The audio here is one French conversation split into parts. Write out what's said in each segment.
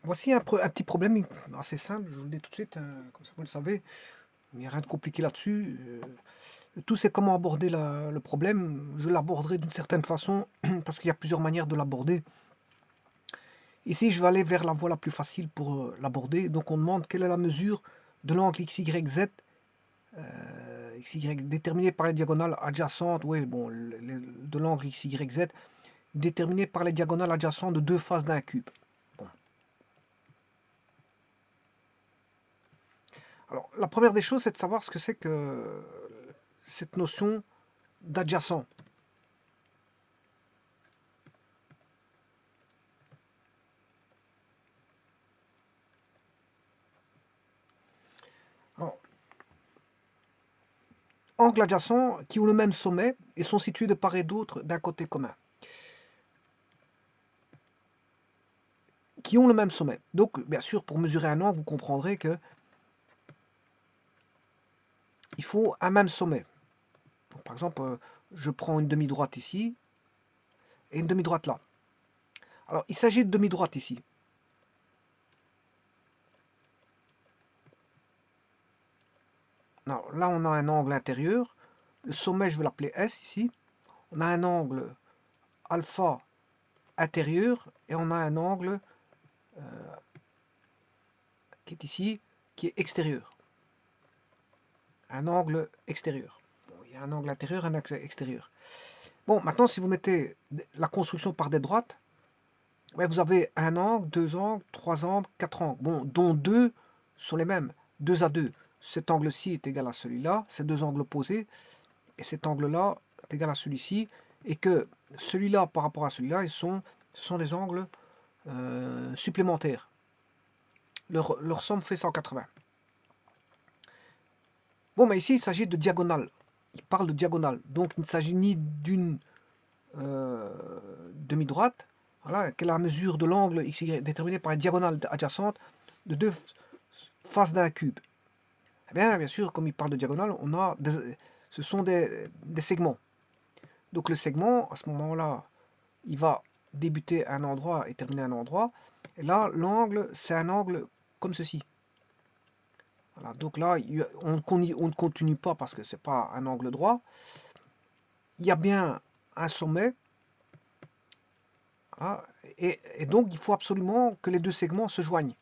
Voici un petit problème assez simple, je vous le dis tout de suite, comme ça vous le savez, il n'y a rien de compliqué là-dessus. Le tout, c'est comment aborder le problème. Je l'aborderai d'une certaine façon, parce qu'il y a plusieurs manières de l'aborder. Ici, je vais aller vers la voie la plus facile pour l'aborder. Donc, on demande quelle est la mesure de l'angle XYZ, XY déterminé par les diagonales adjacentes, oui, bon, de l'angle XYZ, déterminé par les diagonales adjacentes de deux faces d'un cube. Bon. Alors, la première des choses, c'est de savoir ce que c'est que cette notion d'adjacent. Alors, angles adjacents qui ont le même sommet et sont situés de part et d'autre d'un côté commun. Qui ont le même sommet. Donc, bien sûr, pour mesurer un angle, vous comprendrez que il faut un même sommet. Donc, par exemple, je prends une demi-droite ici et une demi-droite là. Alors, il s'agit de demi-droite ici. Non, là, on a un angle intérieur. Le sommet, je vais l'appeler S ici. On a un angle alpha intérieur et on a un angle qui est ici, qui est extérieur. Un angle extérieur. Bon, il y a un angle intérieur et un angle extérieur. Bon, maintenant, si vous mettez la construction par des droites, ouais, vous avez un angle, deux angles, trois angles, quatre angles, bon, dont deux sont les mêmes, 2 à 2. Cet angle-ci est égal à celui-là, ces deux angles opposés, et cet angle-là est égal à celui-ci, et que celui-là par rapport à celui-là, ce sont des angles supplémentaires. Leur somme fait 180. Bon, mais ici, il s'agit de diagonale. Il parle de diagonale, donc il ne s'agit ni d'une demi-droite, voilà, quelle est la mesure de l'angle XY déterminée par une diagonale adjacente de deux faces d'un cube. Eh bien sûr, comme il parle de diagonale, ce sont des segments. Donc le segment, à ce moment-là, il va débuter à un endroit et terminer à un endroit. Et là, l'angle, c'est un angle comme ceci. Voilà, donc là, on ne continue pas parce que ce n'est pas un angle droit. Il y a bien un sommet. Voilà, et donc, il faut absolument que les deux segments se joignent.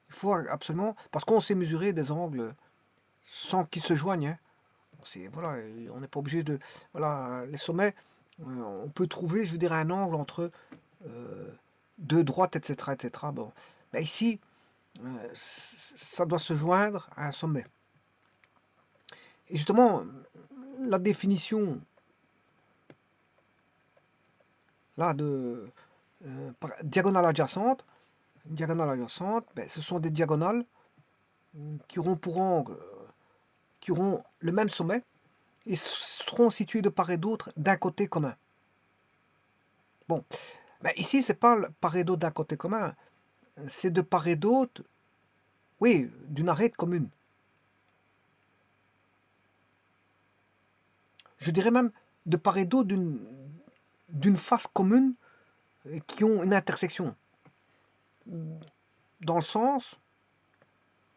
Il faut absolument, parce qu'on sait mesurer des angles sans qu'ils se joignent. Hein. Voilà, on n'est pas obligé de... Voilà, les sommets, on peut trouver, je veux dire, un angle entre deux droites, etc. etc. Bon. Mais ici, ça doit se joindre à un sommet. Et justement, la définition là de diagonale adjacente, ben, ce sont des diagonales qui auront pour angle, qui auront le même sommet et seront situés de part et d'autre d'un côté commun. Bon, ben ici, c'est pas part et d'autre d'un côté commun, c'est de part et d'autre, oui, d'une arête commune. Je dirais même de part et d'autre d'une face commune qui ont une intersection. Dans le sens,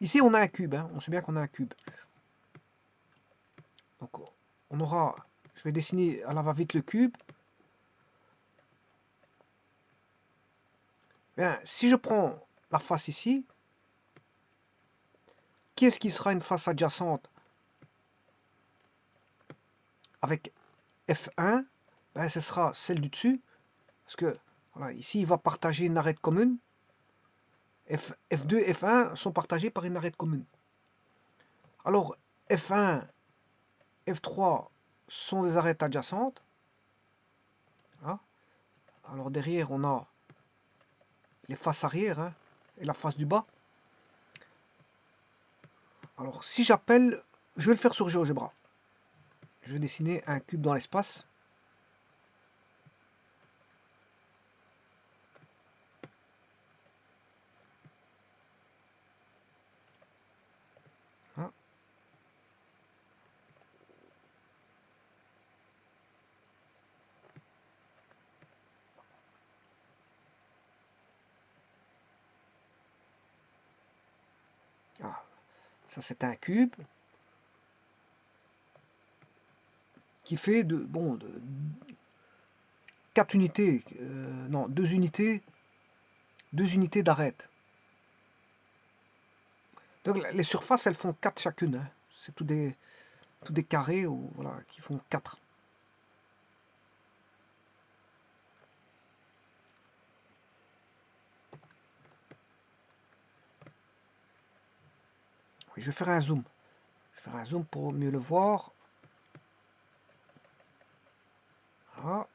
ici on a un cube, hein, on sait bien qu'on a un cube. Donc on aura, je vais dessiner à la va-vite le cube. Bien, si je prends la face ici, qu'est-ce qui sera une face adjacente avec F1? Ben, ce sera celle du dessus, parce que voilà, ici il va partager une arête commune. F2 et F1 sont partagés par une arête commune. Alors F1, F3 sont des arêtes adjacentes. Voilà. Alors derrière on a les faces arrière hein, et la face du bas. Alors si j'appelle, je vais le faire sur GeoGebra. Je vais dessiner un cube dans l'espace. Voilà. Ça, c'est un cube qui fait de 4 unités, non, 2 unités d'arête. Donc les surfaces, elles font 4 chacune, hein. C'est tous des carrés ou, voilà, qui font 4. Oui, je vais faire un zoom. Je vais faire un zoom pour mieux le voir. Voilà.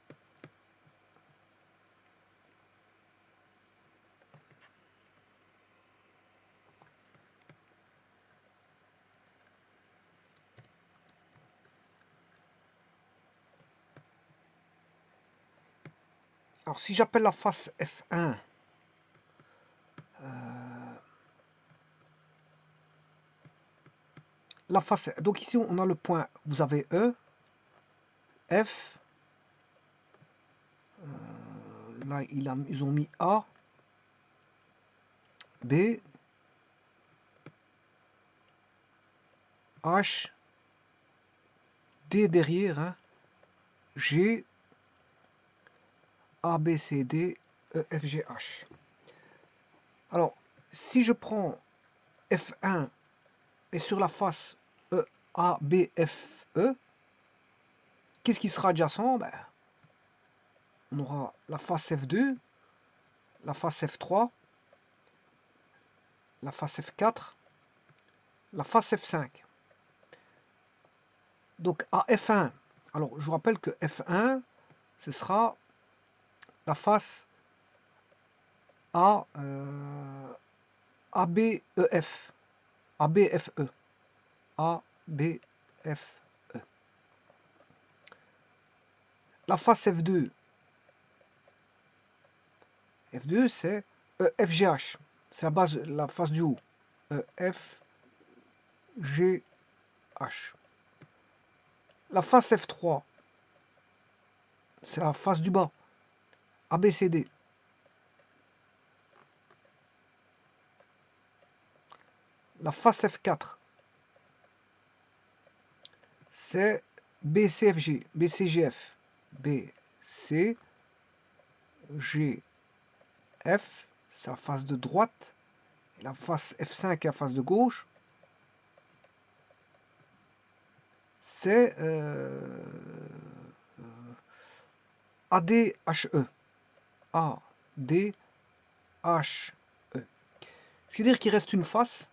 Alors si j'appelle la face F1, la face, donc ici on a le point, vous avez E, F, là ils ont mis A, B, H, D derrière, hein, G, A, B, C, D, E, F, G, H. Alors, si je prends F1 et sur la face E, A, B, F, E, qu'est-ce qui sera adjacent? Ben, on aura la face F2, la face F3, la face F4, la face F5. Donc à F1, alors je vous rappelle que F1, ce sera la face A, ABEF, ABFE, ABFE. La face F2, F2 c'est FGH, c'est la face du haut, FGH. La face F3, c'est la face du bas, ABCD. La face F4, c'est BCFG, BCGF, BCGF, c'est la face de droite, et la face F5 est la face de gauche, c'est ADHE, ADHE. Ce qui veut dire qu'il reste une face,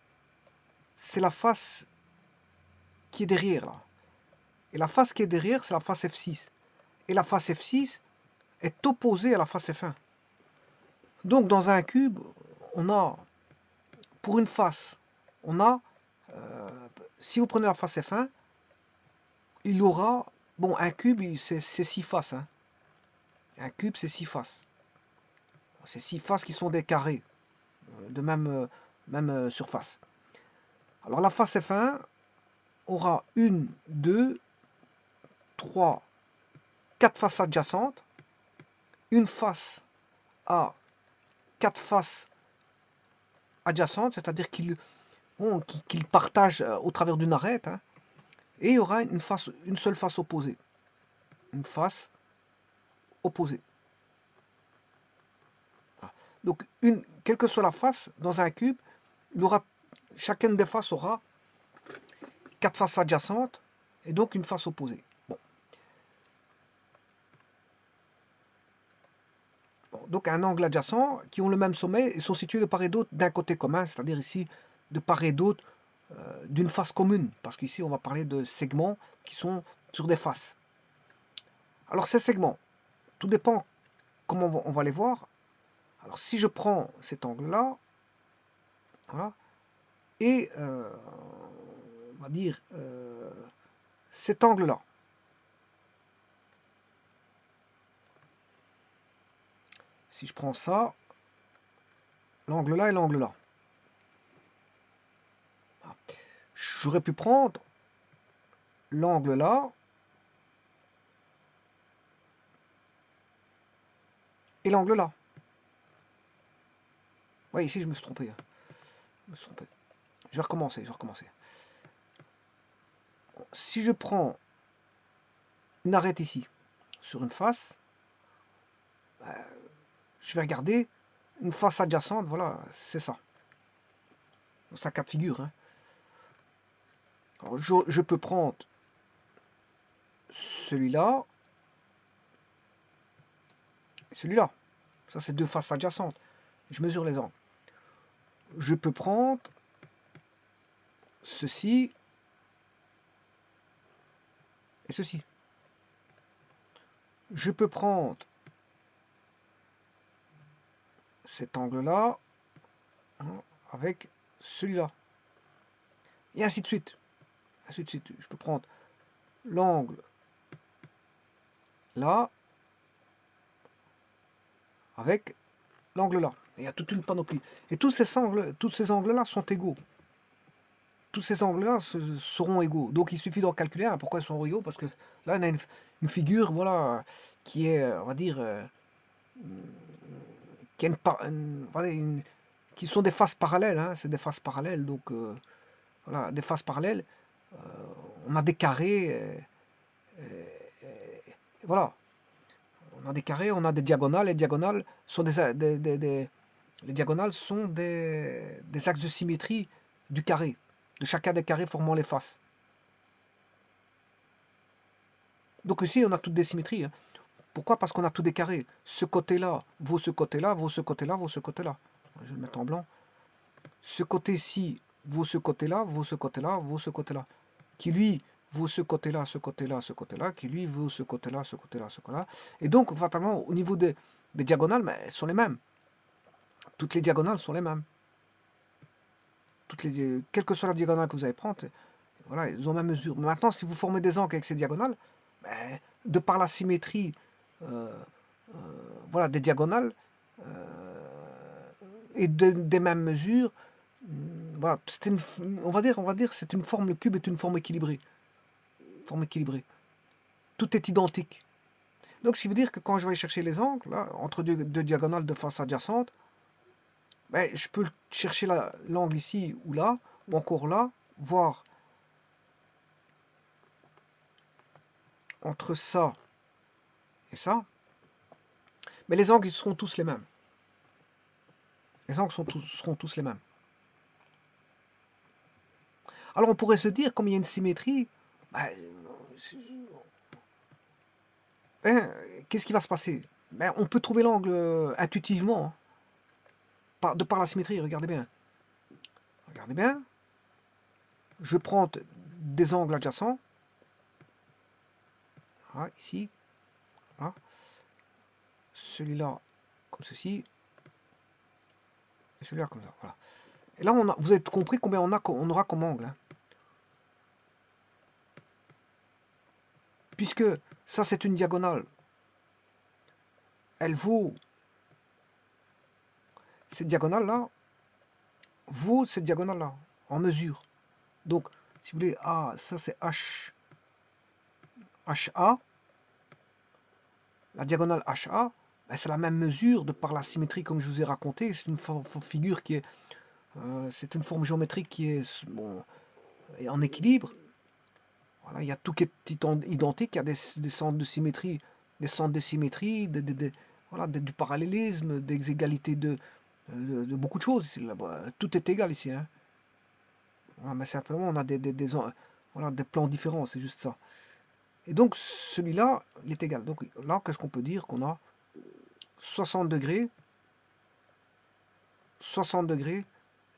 c'est la face qui est derrière là. Et la face qui est derrière, c'est la face F6. Et la face F6 est opposée à la face F1. Donc dans un cube, on a, pour une face, on a, si vous prenez la face F1, il y aura, bon, un cube, c'est 6 faces. Hein. Un cube, c'est 6 faces. C'est 6 faces qui sont des carrés, de même surface. Alors la face F1 aura 1, 2, 3, 4 faces adjacentes, une face à 4 faces adjacentes, c'est-à-dire qu'ils partagent au travers d'une arête, hein, et il y aura une seule face opposée. Une face opposée. Voilà. Donc, quelle que soit la face, dans un cube, chacune des faces aura 4 faces adjacentes, et donc une face opposée. Bon. Donc un angle adjacent qui ont le même sommet et sont situés de part et d'autre d'un côté commun, c'est-à-dire ici de part et d'autre d'une face commune, parce qu'ici on va parler de segments qui sont sur des faces. Alors ces segments, tout dépend comment on va les voir. Alors si je prends cet angle-là, voilà, et on va dire cet angle-là, si je prends ça, l'angle là et l'angle là, j'aurais pu prendre l'angle là et l'angle là. Oui, ici je me suis trompé. Je me suis trompé. Je vais recommencer. Si je prends une arête ici, sur une face, je vais regarder une face adjacente, voilà, c'est ça. Ça cas de figure. Hein. Alors, je peux prendre celui-là et celui-là. Ça, c'est deux faces adjacentes. Je mesure les angles. Je peux prendre ceci et ceci. Je peux prendre cet angle-là avec celui-là. Et ainsi de suite. Ainsi de suite. Je peux prendre l'angle là avec l'angle là. Et il y a toute une panoplie. Et tous ces angles-là sont égaux. Tous ces angles-là seront égaux. Donc il suffit d'en calculer un. Pourquoi ils sont égaux? Parce que là, on a une figure, voilà, qui est, on va dire, qui, qui sont des faces parallèles. Hein, c'est des faces parallèles. Donc, voilà, des faces parallèles. On a des carrés. Voilà. On a des carrés, on a des diagonales. Les diagonales sont les diagonales sont des axes de symétrie du carré, de chacun des carrés formant les faces. Donc ici, on a toutes des symétries. Hein. Pourquoi? Parce qu'on a tous des carrés. Ce côté-là vaut ce côté-là, vaut ce côté-là, vaut ce côté-là. Je vais le mettre en blanc. Ce côté-ci vaut ce côté-là, vaut ce côté-là, vaut ce côté-là. Qui lui vaut ce côté-là, ce côté-là, ce côté-là, qui lui vaut ce côté-là, ce côté-là, ce côté-là. Et donc, fatalement, au niveau des diagonales, mais elles sont les mêmes. Toutes les diagonales sont les mêmes. Quelle que soit la diagonale que vous allez prendre, voilà, ils ont la même mesure. Mais maintenant, si vous formez des angles avec ces diagonales, ben, de par la symétrie voilà, des diagonales et des mêmes mesures, voilà, on va dire c'est une forme, le cube est une forme équilibrée. Forme équilibrée. Tout est identique. Donc, ce qui veut dire que quand je vais chercher les angles, là, entre deux diagonales de face adjacente, ben, je peux chercher l'angle ici ou là, ou encore là, voir entre ça et ça. Mais les angles ils seront tous les mêmes. Les angles seront tous les mêmes. Alors on pourrait se dire, comme il y a une symétrie, ben, qu'est-ce qui va se passer? Ben, on peut trouver l'angle intuitivement, hein, de par la symétrie, regardez bien. Regardez bien. Je prends des angles adjacents. Voilà, ici. Voilà. Celui-là, comme ceci. Et celui-là, comme ça. Voilà. Et là, vous avez compris combien on aura comme angle. Hein. Puisque ça, c'est une diagonale. Elle vaut, cette diagonale-là, vaut cette diagonale-là, en mesure. Donc, si vous voulez, ça c'est HA. La diagonale HA, ben, c'est la même mesure de par la symétrie comme je vous ai raconté. C'est une figure qui est... c'est une forme géométrique qui est en équilibre. Voilà, il y a tout qui est identique. Il y a des centres de symétrie, des centres de symétrie, voilà, du parallélisme, des égalités de beaucoup de choses. Tout est égal ici. Hein. Voilà, mais simplement, on a voilà, des plans différents, c'est juste ça. Et donc, celui-là, il est égal. Donc là, qu'est-ce qu'on peut dire? Qu'on a 60 degrés, 60 degrés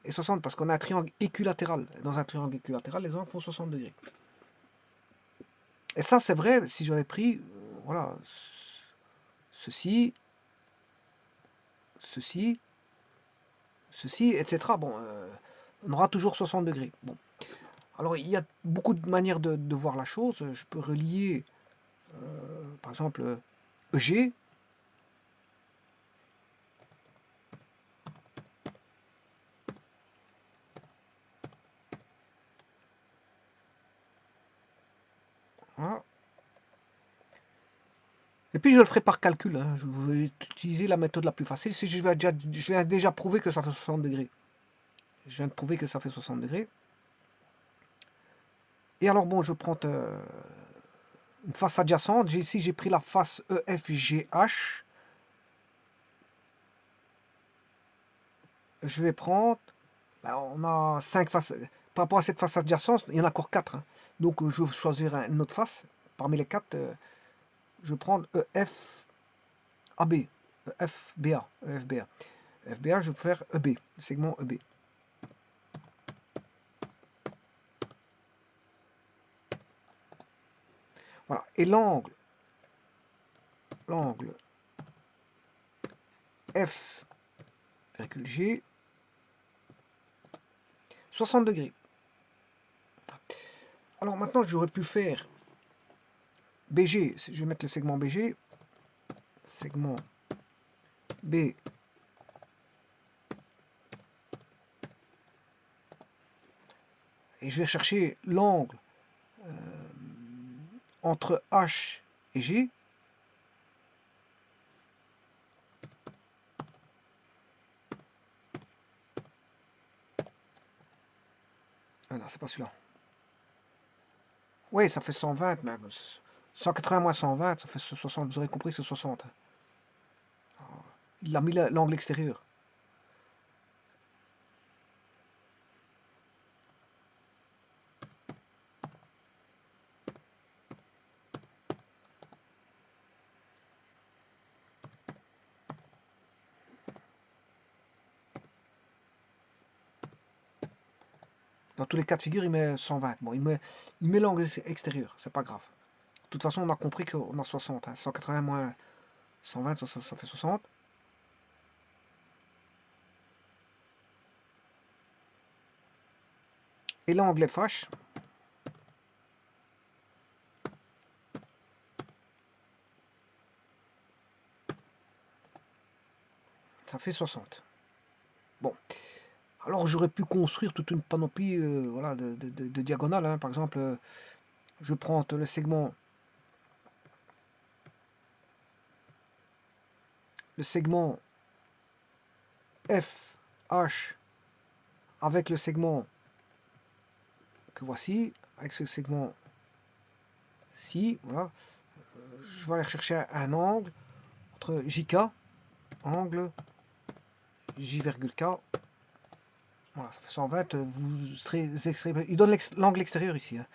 et 60, parce qu'on a un triangle équilatéral. Dans un triangle équilatéral, les angles font 60 degrés. Et ça, c'est vrai, si j'avais pris, voilà, ceci, ceci, ceci, etc. Bon, on aura toujours 60 degrés. Bon. Alors, il y a beaucoup de manières de voir la chose. Je peux relier, par exemple, EG. Voilà. Et puis je le ferai par calcul. Hein. Je vais utiliser la méthode la plus facile. Si je vais déjà prouver que ça fait 60 degrés. Je viens de prouver que ça fait 60 degrés. Et alors bon, je prends une face adjacente. Ici, j'ai pris la face EFGH. Je vais prendre, ben, on a 5 faces. Par rapport à cette face adjacente, il y en a encore 4. Hein. Donc je vais choisir une autre face. Parmi les 4, je vais prendre EFAB. EFBA. EFBA. FBA, je vais faire EB, le segment EB. Voilà. Et l'angle F,G, 60 degrés. Alors maintenant, j'aurais pu faire BG, je vais mettre le segment BG, segment B, et je vais chercher l'angle entre H et G. Ah non, c'est pas celui-là. Oui, ça fait 120, mais 180 moins 120, ça fait 60. Vous aurez compris que c'est 60. Il a mis l'angle extérieur. Dans tous les cas de figure, il met 120. Bon, il met l'angle extérieur, c'est pas grave. De toute façon, on a compris qu'on a 60. 180 moins 120, ça fait 60. Et l'angle FH, ça fait 60. Bon. Alors j'aurais pu construire toute une panoplie voilà, de diagonales. Hein. Par exemple, je prends le segment FH avec le segment que voici, avec ce segment-ci, voilà. Je vais aller chercher un angle entre JK, angle J,K. Voilà, ça fait 120. Vous serez il donne l'angle extérieur ici. Hein.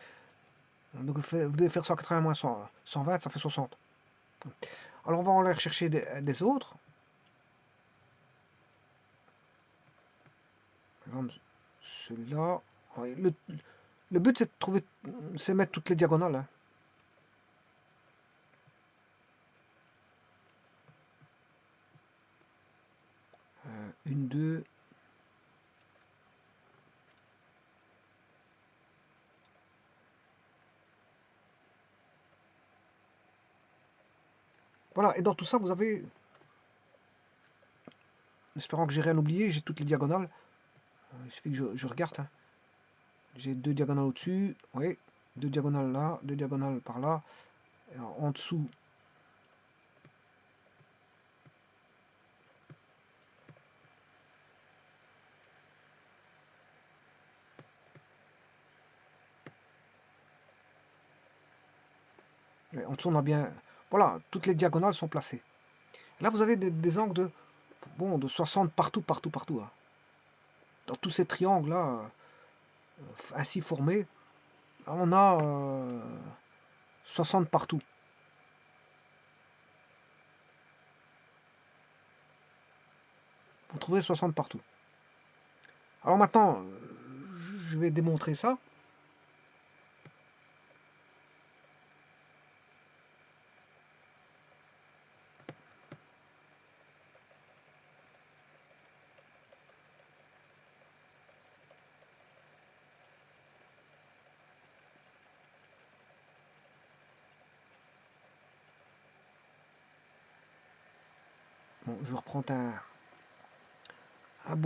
Donc vous devez faire 180 moins 120, ça fait 60. Alors on va aller rechercher des autres. Par exemple, celui-là. Ouais, le but c'est de trouver, c'est mettre toutes les diagonales. Hein. Une, deux. Voilà, et dans tout ça, vous avez, en espérant que j'ai rien oublié, j'ai toutes les diagonales. Il suffit que je regarde. Hein. J'ai deux diagonales au-dessus, oui, deux diagonales là, deux diagonales par là. Et en dessous, en dessous on a bien, voilà, toutes les diagonales sont placées. Là, vous avez des angles de 60 partout, partout, partout. Hein. Dans tous ces triangles-là, ainsi formés, on a 60 partout. Vous trouvez 60 partout. Alors maintenant, je vais démontrer ça. Bon, je reprends un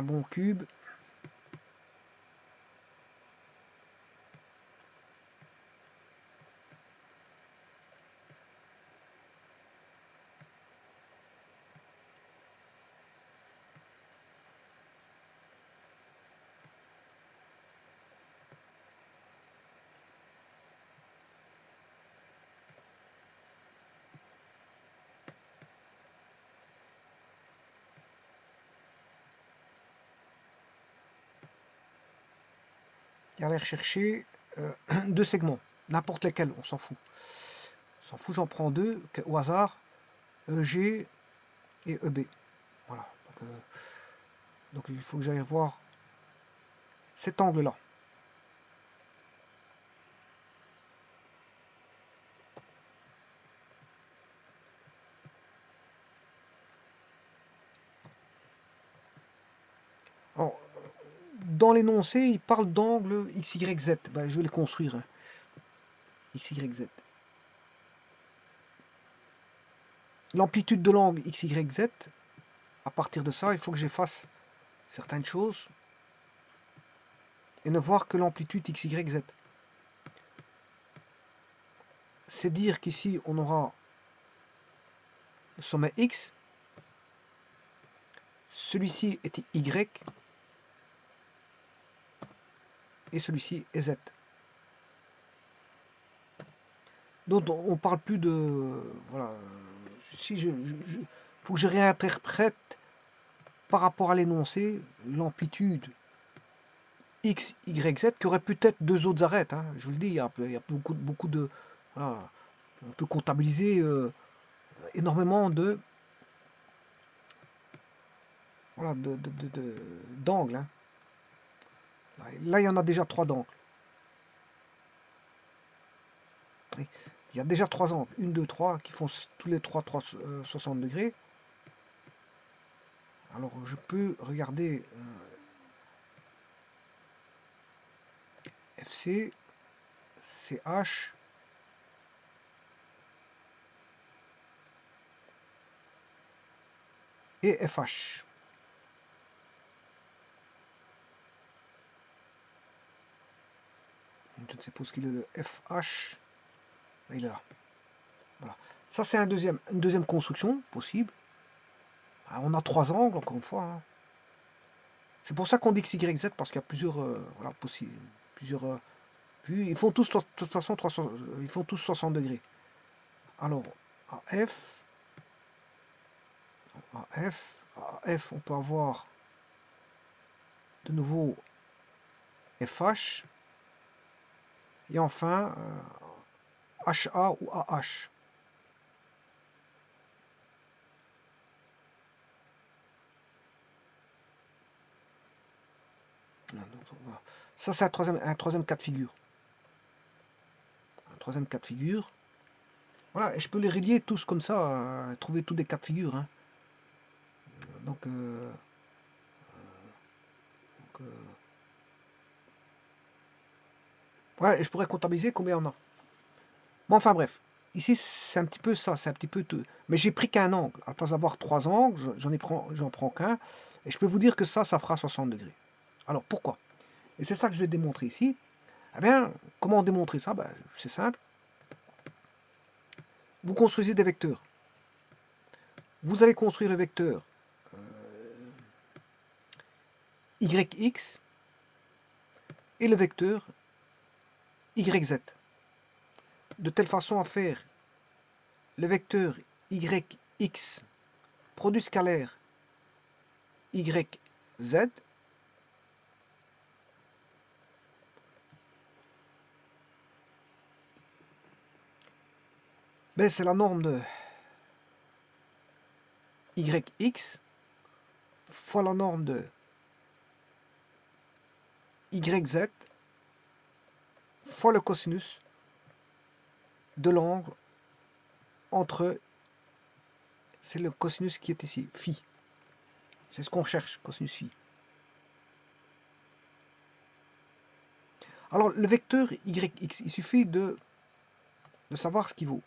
bon cube. et aller rechercher deux segments, n'importe lesquels, on s'en fout. On s'en fout, j'en prends deux au hasard, EG et EB. Voilà. Donc il faut que j'aille voir cet angle-là. Alors, dans l'énoncé, il parle d'angle XYZ. Ben, je vais les construire. Hein. XYZ. L'amplitude de l'angle XYZ, à partir de ça, il faut que j'efface certaines choses et ne voir que l'amplitude XYZ. C'est dire qu'ici, on aura le sommet X, celui-ci est Y, et celui-ci est Z. Donc on parle plus de... Voilà, si faut que je réinterprète par rapport à l'énoncé l'amplitude X, Y, Z, qui aurait peut-être deux autres arêtes. Hein. Je vous le dis, il y a beaucoup de... Voilà, on peut comptabiliser énormément de... Voilà, d'angles. Hein. Là, il y en a déjà trois d'angles. Il y a déjà trois angles, 1, 2, 3, qui font tous les trois 60 degrés. Alors je peux regarder FC, CH, et FH. Je ne sais pas ce qu'il est le FH. Il est là. Voilà. Ça c'est une deuxième construction possible. On a trois angles, encore une fois. Hein. C'est pour ça qu'on dit XYZ, parce qu'il y a plusieurs, voilà, possibles, plusieurs vues. Ils font tous, de toute façon, ils font tous 60 degrés. Alors, AF, AF, on peut avoir de nouveau FH, et enfin HA ou AH. Ça, c'est un troisième cas de figure. Un troisième cas de figure. Voilà, et je peux les relier tous comme ça, trouver tous des cas de figure. Hein. Donc, ouais, et je pourrais comptabiliser combien on a. Bon, enfin bref, ici c'est un petit peu ça, c'est un petit peu tout. Mais j'ai pris qu'un angle. À pas avoir trois angles, j'en prends qu'un. Et je peux vous dire que ça fera 60 degrés. Alors pourquoi? Et c'est ça que je vais démontrer ici. Eh bien, comment démontrer ça? Ben, c'est simple. Vous construisez des vecteurs. Vous allez construire le vecteur YX et le vecteur YZ. De telle façon à faire le vecteur YX produit scalaire YZ ben, c'est la norme de YX fois la norme de YZ fois le cosinus de l'angle entre, c'est le cosinus qui est ici, phi. C'est ce qu'on cherche, cosinus phi. Alors le vecteur YX, il suffit de savoir ce qu'il vaut.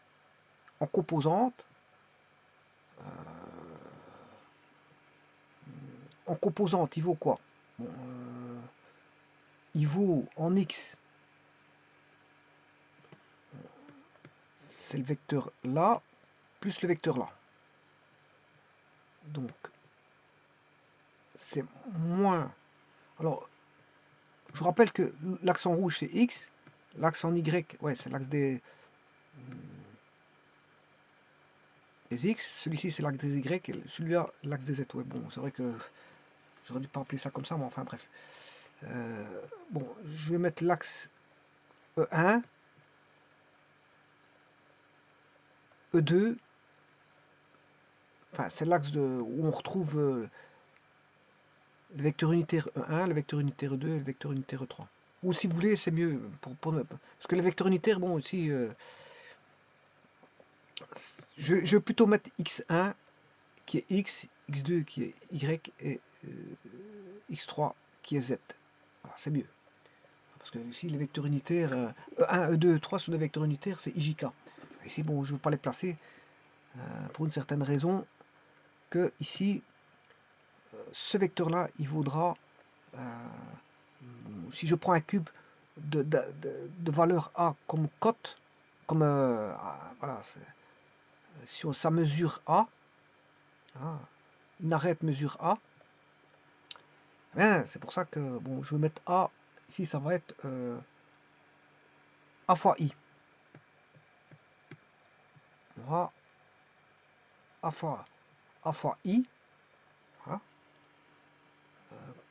En composante, il vaut quoi? Bon, il vaut en X, c'est le vecteur là, plus le vecteur là. Donc, c'est moins... Alors, je vous rappelle que l'axe en rouge, c'est X. L'axe en Y, ouais, c'est l'axe des X. Celui-ci, c'est l'axe des Y. Et celui-là, l'axe des Z. Ouais, bon, c'est vrai que j'aurais dû pas appeler ça comme ça, mais enfin, bref. Bon, je vais mettre l'axe E1, E2, enfin c'est l'axe où on retrouve le vecteur unitaire E1, le vecteur unitaire E2 et le vecteur unitaire E3. Ou si vous voulez, c'est mieux, parce que le vecteur unitaire, bon, aussi, je vais plutôt mettre x1 qui est x, x2 qui est y, et x3 qui est z. Voilà, c'est mieux. Parce que ici, les vecteurs unitaires, E1, E2, E3 sont des vecteurs unitaires, c'est IJK. Ici, bon, je ne veux pas les placer pour une certaine raison, que ici, ce vecteur-là, il vaudra, si je prends un cube de valeur A comme cote, comme, voilà, si ça mesure A, voilà, une arête mesure A, ben, c'est pour ça que, bon, je vais mettre A, ici, ça va être A fois I. On aura A fois I, voilà,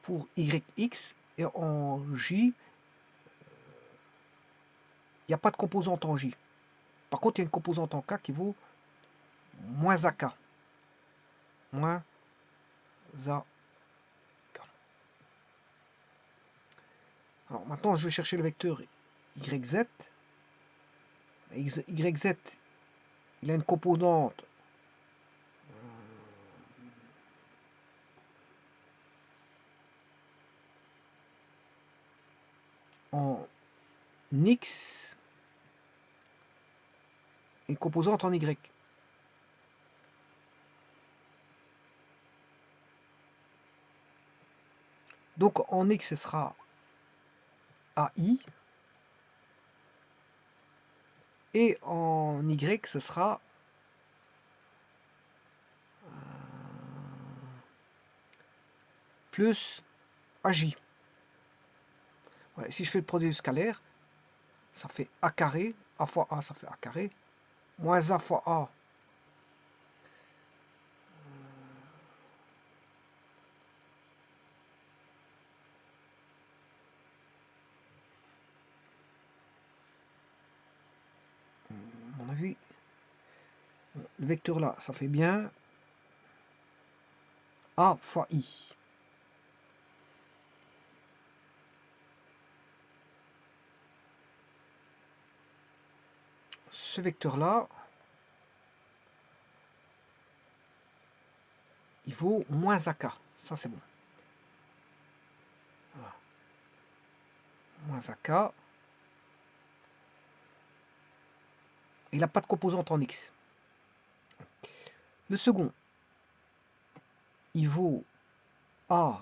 pour YX, et en J, il n'y a pas de composante en J. Par contre, il y a une composante en K qui vaut moins AK. Moins AK. Alors maintenant, je vais chercher le vecteur YZ. YZ, il a une composante en X et une composante en Y. Donc en X, ce sera AI, et en Y, ce sera plus AJ. Ouais, si je fais le produit scalaire, ça fait A carré, A fois A, ça fait A carré, moins A fois A, à mon avis, le vecteur là, ça fait bien A fois I. Ce vecteur là, il vaut moins AK. Ça, c'est bon. Voilà. Moins AK. Il n'a pas de composante en X. Le second, il vaut A,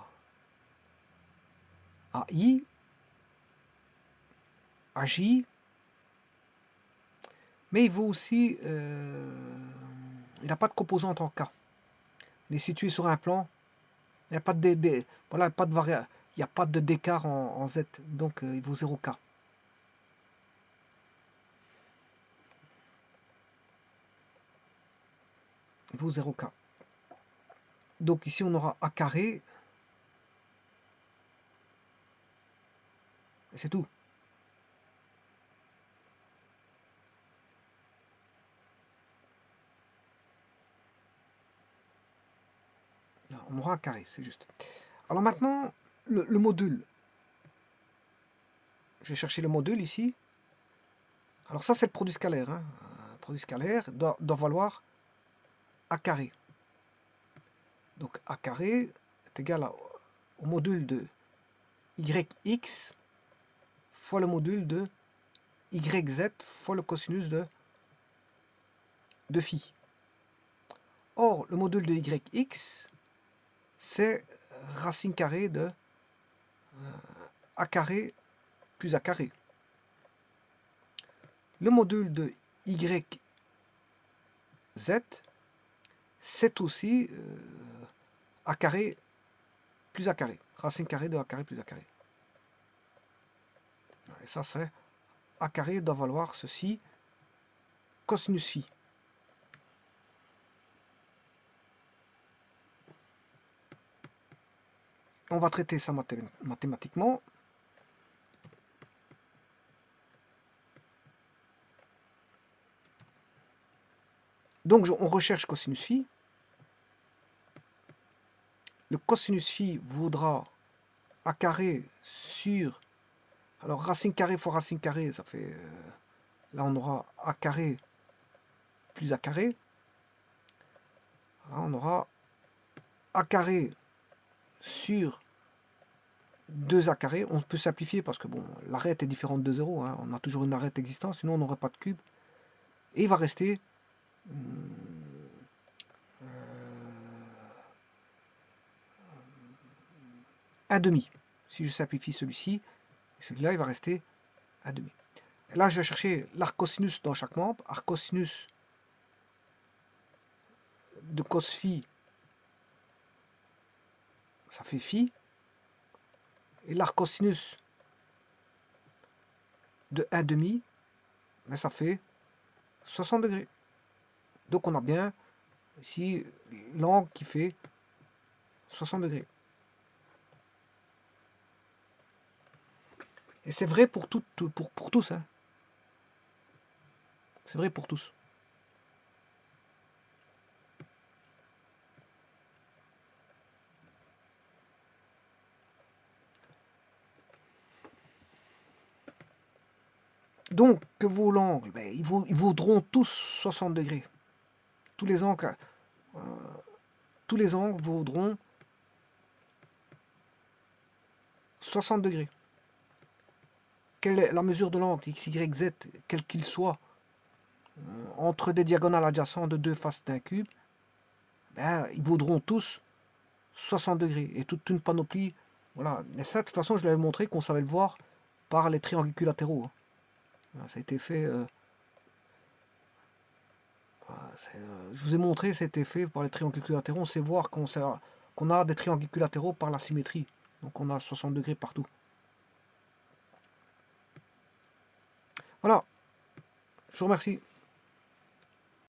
AI, AJ, mais il vaut aussi, il n'a pas de composante en K. Il est situé sur un plan, il n'y a pas de, voilà, pas de il n'y a pas d'écart en Z, donc il vaut 0K. Il vaut 0K. Donc ici on aura A carré, et c'est tout. On aura un carré, c'est juste. Alors maintenant, le module. Je vais chercher le module ici. Alors ça, c'est le produit scalaire. Hein. Le produit scalaire doit valoir A carré. Donc A carré est égal au module de YX fois le module de YZ fois le cosinus de phi. Or, le module de YX, c'est racine carrée de A carré plus A carré. Le module de YZ, c'est aussi A carré plus A carré. Racine carrée de A carré plus A carré. Et ça, c'est A carré doit valoir ceci, cosinus phi. on va traiter ça mathématiquement. Donc on recherche cosinus phi. Le cosinus phi vaudra a carré sur... Alors racine carrée fois racine carrée, ça fait... là on aura a carré plus a carré. Là, on aura a carré sur 2a carré. On peut simplifier parce que bon, l'arête est différente de 0. Hein. On a toujours une arête existante, sinon on n'aurait pas de cube. Et il va rester... un demi. Si je simplifie celui-ci, celui-là, il va rester un demi. Et là, je vais chercher l'arc-cosinus dans chaque membre. Arc-cosinus de cos phi, ça fait phi. Et l'arc-cosinus de 1 demi, ben, ça fait 60 degrés. Donc on a bien ici l'angle qui fait 60 degrés. Et c'est vrai pour tous. Hein. C'est vrai pour tous. Donc, que vaut l'angle? Ben, ils vaudront tous 60 degrés. Tous les angles vaudront 60 degrés. Quelle est la mesure de l'angle x, y, z, quel qu'il soit, entre des diagonales adjacentes de deux faces d'un cube, ben, ils vaudront tous 60 degrés. Et toute une panoplie, voilà. Mais ça, de toute façon, je l'avais montré qu'on savait le voir par les triangles équilatéraux. Hein. Voilà, ça a été fait... je vous ai montré, c'était fait par les triangles équilatéraux. On sait voir qu'on a des triangles équilatéraux par la symétrie. Donc on a 60 degrés partout. Voilà. Je vous remercie.